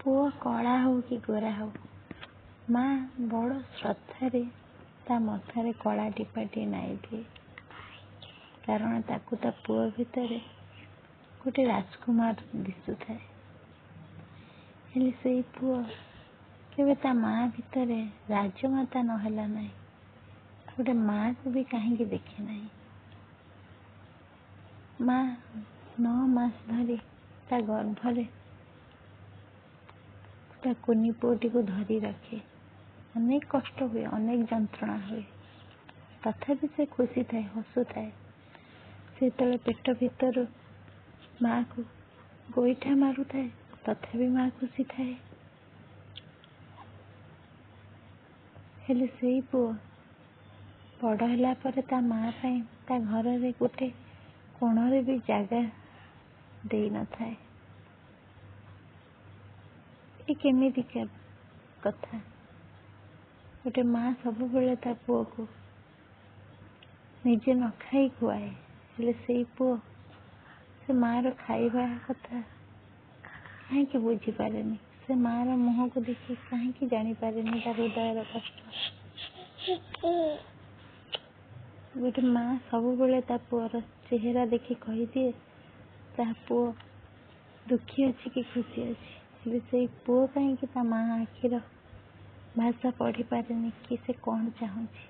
पुओ कला हो कि गोरा हो, माँ बड़ श्रद्धारे ता मथारे कला टीपाटी नाई दिए, कारण ताकू ता पुओ भितर गोटे राजकुमार दिशु थाए। हेले सेई पुओ केबे ता माँ भितर राजमाता नहला नाई, गोटे माँ को भी कहीं देखे नाई। माँ 9 मास धरी ता गर्भरे ता कुनी पुओटी को धरी रखे। अनेक कष्ट हुए, अनेक जंत्रणा हुए, तथापि से खुशी थाए, हसु थाए। से तले पेट भीतर माँ को गोईठा मारू थाए, तथापि माँ खुशी थाए। हेले सेई पुओ बड़ होला परे ता माँ पाई ता घर रे गोटे कोणरे भी जागा देई न थाए। ये केमितिका कथा? गोटे माँ सब बेले ता पुओ को निजे न खाई खुआए, हेले सेई पुओ से माँ रो खाइबा कथा कहीं बुझी पारेनी। से माँ रो मुह को देखी कहीं जानी पारेनी ता हृदय कष्ट। गोटे माँ सब बेले ता पुओर चेहरा देखी कही दिए ता पुओ दुखी अच्छी कि खुशी अच्छी। हेले सेई पुओ कहीं ता माँ आखिर भाषा पढ़ी पारेनी कि से कौन चाहूँची।